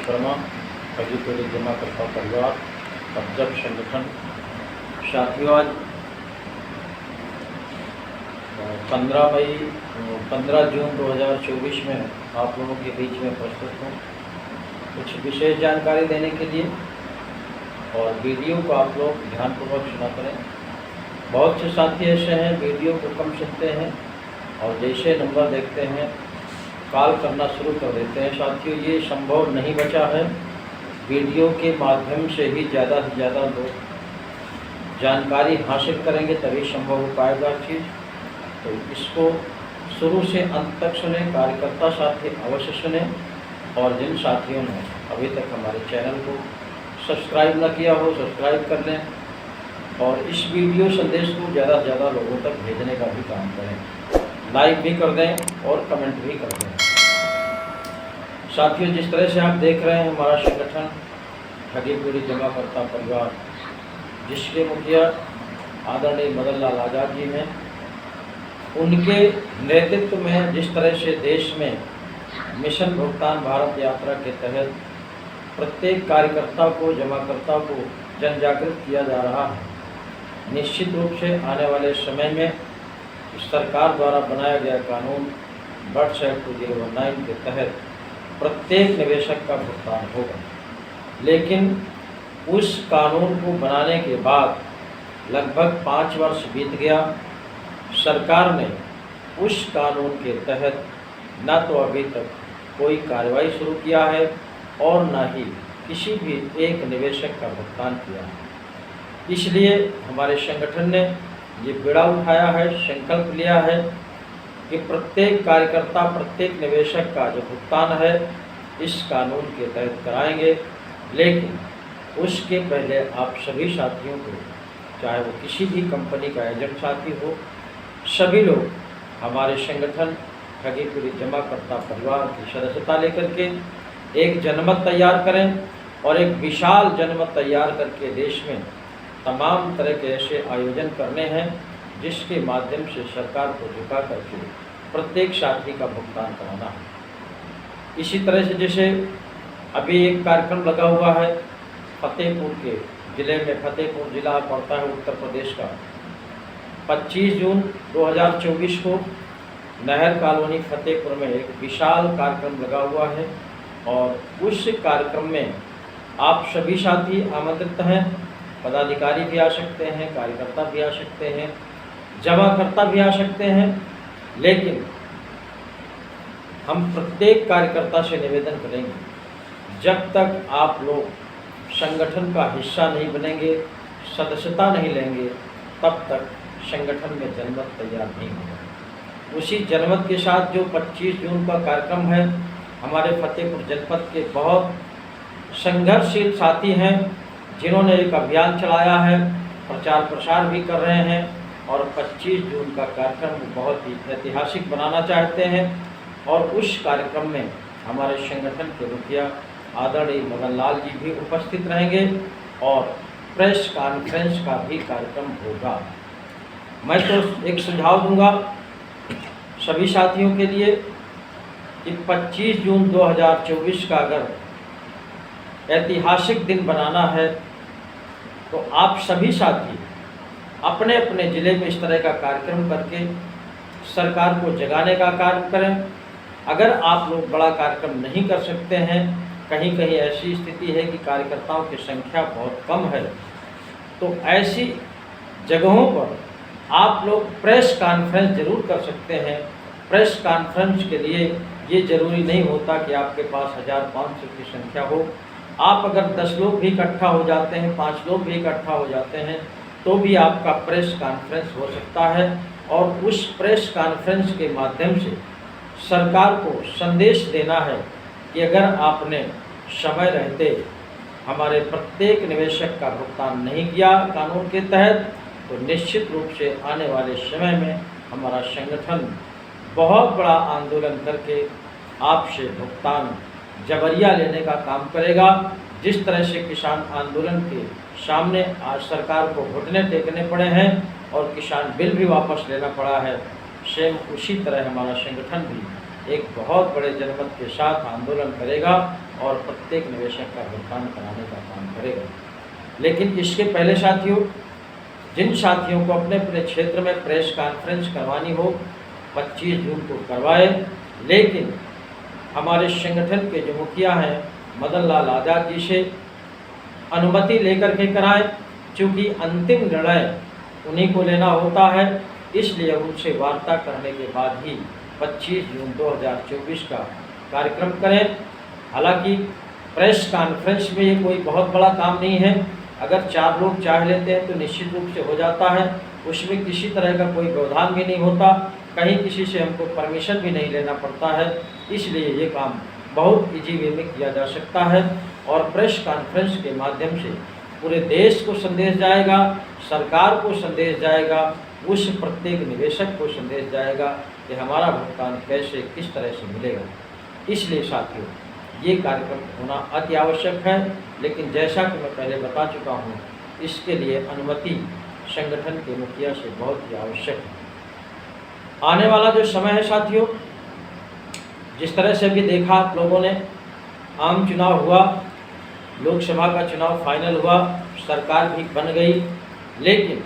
परिक्रमा, फजीपुरी जमाकर्ता परिवार, पंजाब संगठन। साथियों, आज 15 जून 2024 में आप लोगों के बीच में प्रस्तुत हूँ कुछ विशेष जानकारी देने के लिए, और वीडियो को आप लोग ध्यानपूर्वक सुना करें। बहुत से साथी ऐसे हैं वीडियो को कम सुनते हैं और जैसे नंबर देखते हैं कॉल करना शुरू कर देते हैं। साथियों, ये संभव नहीं बचा है। वीडियो के माध्यम से ही ज़्यादा से ज़्यादा लोग जानकारी हासिल करेंगे, तभी संभव हो पाएगा चीज़। तो इसको शुरू से अंत तक सुने, कार्यकर्ता साथी अवश्य सुने, और जिन साथियों ने अभी तक हमारे चैनल को सब्सक्राइब न किया हो सब्सक्राइब कर लें, और इस वीडियो संदेश को ज़्यादा से ज़्यादा लोगों तक भेजने का भी काम करें। लाइक भी कर दें और कमेंट भी कर दें। साथियों, जिस तरह से आप देख रहे हैं हमारा संगठन फजीपुरी जमाकर्ता परिवार, जिसके मुखिया आदरणीय मदन लाल आज़ाद जी हैं, उनके नेतृत्व में जिस तरह से देश में मिशन भुगतान भारत यात्रा के तहत प्रत्येक कार्यकर्ता को, जमाकर्ता को जन जागृत किया जा रहा है, निश्चित रूप से आने वाले समय में सरकार द्वारा बनाया गया कानून बर्ड्स एक्ट 2019 के तहत प्रत्येक निवेशक का भुगतान होगा। लेकिन उस कानून को बनाने के बाद लगभग 5 वर्ष बीत गया। सरकार ने उस कानून के तहत न तो अभी तक कोई कार्रवाई शुरू किया है और न ही किसी भी एक निवेशक का भुगतान किया है। इसलिए हमारे संगठन ने ये बीड़ा उठाया है, संकल्प लिया है कि प्रत्येक कार्यकर्ता, प्रत्येक निवेशक का जो भुगतान है इस कानून के तहत कराएंगे। लेकिन उसके पहले आप सभी साथियों को, चाहे वो किसी भी कंपनी का एजेंट साथी हो, सभी लोग हमारे संगठन फजीपुरी जमाकर्ता परिवार की सदस्यता लेकर के एक जनमत तैयार करें, और एक विशाल जनमत तैयार करके देश में तमाम तरह के ऐसे आयोजन करने हैं जिसके माध्यम से सरकार को झुका करके प्रत्येक साथी का भुगतान कराना है। इसी तरह से जैसे अभी एक कार्यक्रम लगा हुआ है फतेहपुर के ज़िले में, फतेहपुर ज़िला पड़ता है उत्तर प्रदेश का। 25 जून 2024 को नहर कॉलोनी फतेहपुर में एक विशाल कार्यक्रम लगा हुआ है, और उस कार्यक्रम में आप सभी साथी आमंत्रित हैं। पदाधिकारी भी आ सकते हैं, कार्यकर्ता भी आ सकते हैं, जमाकर्ता भी आ सकते हैं। लेकिन हम प्रत्येक कार्यकर्ता से निवेदन करेंगे, जब तक आप लोग संगठन का हिस्सा नहीं बनेंगे, सदस्यता नहीं लेंगे, तब तक संगठन में जनमत तैयार नहीं होगा। उसी जनमत के साथ जो 25 जून का कार्यक्रम है, हमारे फतेहपुर जनपद के बहुत संघर्षशील साथी हैं जिन्होंने एक अभियान चलाया है, प्रचार प्रसार भी कर रहे हैं, और 25 जून का कार्यक्रम बहुत ही ऐतिहासिक बनाना चाहते हैं। और उस कार्यक्रम में हमारे संगठन के मुखिया आदरणीय मदन लाल जी भी उपस्थित रहेंगे, और प्रेस कॉन्फ्रेंस का भी कार्यक्रम होगा। मैं तो एक सुझाव दूंगा सभी साथियों के लिए कि 25 जून 2024 का अगर ऐतिहासिक दिन बनाना है तो आप सभी साथी अपने अपने ज़िले में इस तरह का कार्यक्रम करके सरकार को जगाने का कार्य करें। अगर आप लोग बड़ा कार्यक्रम नहीं कर सकते हैं, कहीं कहीं ऐसी स्थिति है कि कार्यकर्ताओं की संख्या बहुत कम है, तो ऐसी जगहों पर आप लोग प्रेस कॉन्फ्रेंस जरूर कर सकते हैं। प्रेस कॉन्फ्रेंस के लिए ये ज़रूरी नहीं होता कि आपके पास 1500 की संख्या हो। आप अगर 10 लोग भी इकट्ठा हो जाते हैं, 5 लोग भी इकट्ठा हो जाते हैं, तो भी आपका प्रेस कॉन्फ्रेंस हो सकता है, और उस प्रेस कॉन्फ्रेंस के माध्यम से सरकार को संदेश देना है कि अगर आपने समय रहते हमारे प्रत्येक निवेशक का भुगतान नहीं किया कानून के तहत, तो निश्चित रूप से आने वाले समय में हमारा संगठन बहुत बड़ा आंदोलन करके आपसे भुगतान जबरिया लेने का काम करेगा। जिस तरह से किसान आंदोलन के सामने आज सरकार को घुटने टेकने पड़े हैं और किसान बिल भी वापस लेना पड़ा है, सेम उसी तरह हमारा संगठन भी एक बहुत बड़े जनमत के साथ आंदोलन करेगा और प्रत्येक निवेशक का भुगतान कराने का काम करेगा। लेकिन इसके पहले साथियों, जिन साथियों को अपने अपने क्षेत्र में प्रेस कॉन्फ्रेंस करवानी हो 25 जून को करवाए, लेकिन हमारे संगठन के जो मुखिया हैं मदन लाल आज़ाद जी से अनुमति लेकर के कराएं, क्योंकि अंतिम निर्णय उन्हीं को लेना होता है। इसलिए उनसे वार्ता करने के बाद ही 25 जून 2024 का कार्यक्रम करें। हालांकि प्रेस कॉन्फ्रेंस में ये कोई बहुत बड़ा काम नहीं है, अगर 4 लोग चाह लेते हैं तो निश्चित रूप से हो जाता है। उसमें किसी तरह का कोई व्यवधान भी नहीं होता, कहीं किसी से हमको परमिशन भी नहीं लेना पड़ता है। इसलिए ये काम बहुत इजी वे में किया जा सकता है और प्रेस कॉन्फ्रेंस के माध्यम से पूरे देश को संदेश जाएगा, सरकार को संदेश जाएगा, उस प्रत्येक निवेशक को संदेश जाएगा कि हमारा भुगतान कैसे किस तरह से मिलेगा। इसलिए साथियों, ये कार्यक्रम होना अति आवश्यक है। लेकिन जैसा कि मैं पहले बता चुका हूँ, इसके लिए अनुमति संगठन के मुखिया से बहुत ही आवश्यक है। आने वाला जो समय है साथियों, जिस तरह से भी देखा आप लोगों ने, आम चुनाव हुआ, लोकसभा का चुनाव फाइनल हुआ, सरकार भी बन गई, लेकिन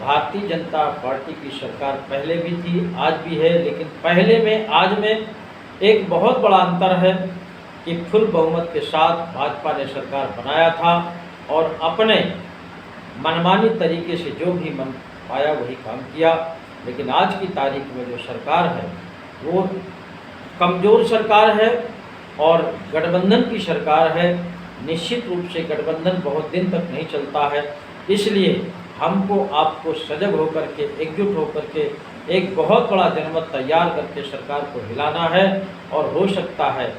भारतीय जनता पार्टी की सरकार पहले भी थी, आज भी है। लेकिन पहले में आज में एक बहुत बड़ा अंतर है कि फुल बहुमत के साथ भाजपा ने सरकार बनाया था और अपने मनमानी तरीके से जो भी मन पाया वही काम किया। लेकिन आज की तारीख में जो सरकार है वो कमज़ोर सरकार है और गठबंधन की सरकार है। निश्चित रूप से गठबंधन बहुत दिन तक नहीं चलता है, इसलिए हमको आपको सजग होकर के, एकजुट होकर के एक बहुत बड़ा जनमत तैयार करके सरकार को हिलाना है। और हो सकता है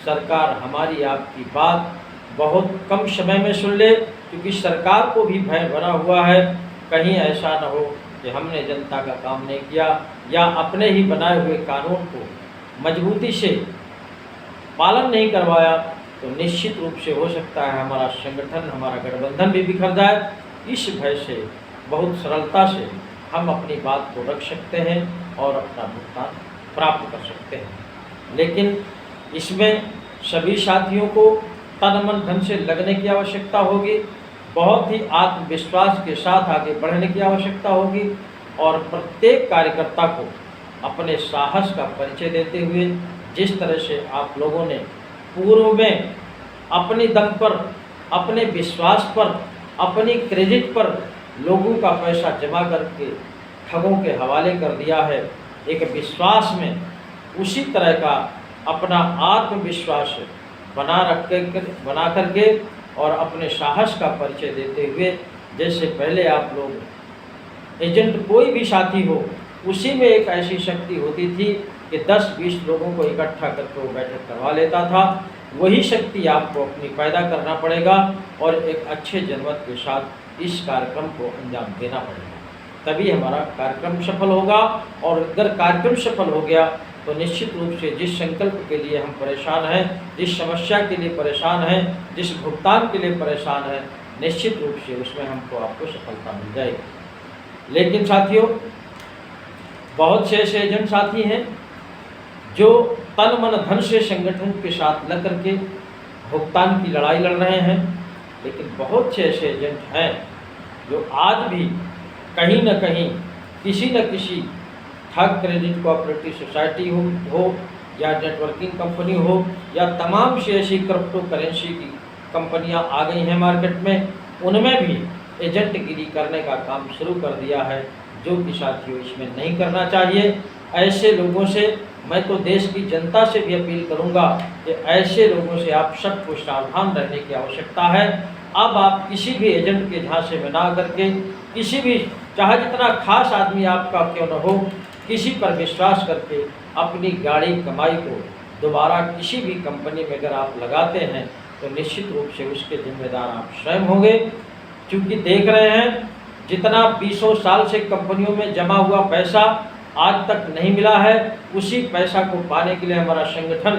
सरकार हमारी आपकी बात बहुत कम समय में सुन ले, क्योंकि सरकार को भी भय बना हुआ है कहीं ऐसा न हो कि हमने जनता का काम नहीं किया या अपने ही बनाए हुए कानून को मजबूती से पालन नहीं करवाया, तो निश्चित रूप से हो सकता है हमारा संगठन, हमारा गठबंधन भी बिखर जाए। इस भय से बहुत सरलता से हम अपनी बात को रख सकते हैं और अपना भुगतान प्राप्त कर सकते हैं। लेकिन इसमें सभी साथियों को तन मन धन से लगने की आवश्यकता होगी, बहुत ही आत्मविश्वास के साथ आगे बढ़ने की आवश्यकता होगी और प्रत्येक कार्यकर्ता को अपने साहस का परिचय देते हुए, जिस तरह से आप लोगों ने पूर्व में अपने दम पर, अपने विश्वास पर, अपनी क्रेडिट पर लोगों का पैसा जमा करके ठगों के हवाले कर दिया है, एक विश्वास में उसी तरह का अपना आत्मविश्वास बना करके और अपने साहस का परिचय देते हुए, जैसे पहले आप लोग एजेंट कोई भी साथी हो, उसी में एक ऐसी शक्ति होती थी कि 10-20 लोगों को इकट्ठा करके वो बैठक करवा लेता था। वही शक्ति आपको अपनी पैदा करना पड़ेगा और एक अच्छे जनमत के साथ इस कार्यक्रम को अंजाम देना पड़ेगा, तभी हमारा कार्यक्रम सफल होगा। और अगर कार्यक्रम सफल हो गया तो निश्चित रूप से जिस संकल्प के लिए हम परेशान हैं, जिस समस्या के लिए परेशान हैं, जिस भुगतान के लिए परेशान हैं, निश्चित रूप से उसमें हमको आपको सफलता मिल जाएगी। लेकिन साथियों, बहुत से ऐसे एजेंट साथी हैं जो तन मन धन से संगठन के साथ लग करके भुगतान की लड़ाई लड़ रहे हैं, लेकिन बहुत से ऐसे एजेंट हैं जो आज भी कहीं न कहीं किसी न किसी ठग क्रेडिट कोऑपरेटिव सोसाइटी हो या नेटवर्किंग कंपनी हो या तमाम से ऐसी क्रिप्टो करेंसी की कंपनियां आ गई हैं मार्केट में, उनमें भी एजेंटगिरी करने का काम शुरू कर दिया है, जो कि साथियों इसमें नहीं करना चाहिए। ऐसे लोगों से मैं तो देश की जनता से भी अपील करूंगा कि ऐसे लोगों से आप सबको सावधान रहने की आवश्यकता है। अब आप किसी भी एजेंट के झांसे में ना करके, किसी भी चाहे जितना खास आदमी आपका क्यों न हो, किसी पर विश्वास करके अपनी गाड़ी कमाई को दोबारा किसी भी कंपनी में अगर आप लगाते हैं तो निश्चित रूप से उसके जिम्मेदार आप स्वयं होंगे। क्योंकि देख रहे हैं जितना 20 साल से कंपनियों में जमा हुआ पैसा आज तक नहीं मिला है, उसी पैसा को पाने के लिए हमारा संगठन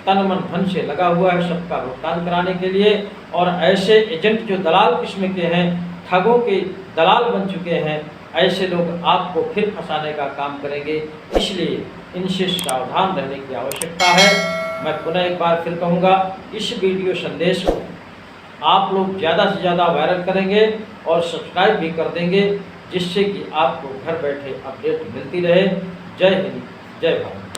तन मन धन से लगा हुआ है सबका भुगतान कराने के लिए। और ऐसे एजेंट जो दलाल किस्म के हैं, ठगों के दलाल बन चुके हैं, ऐसे लोग आपको फिर फंसाने का काम करेंगे, इसलिए इनसे सावधान रहने की आवश्यकता है। मैं पुनः एक बार फिर कहूँगा, इस वीडियो संदेश को आप लोग ज़्यादा से ज़्यादा वायरल करेंगे और सब्सक्राइब भी कर देंगे, जिससे कि आपको घर बैठे अपडेट मिलती रहे। जय हिंद, जय भारत।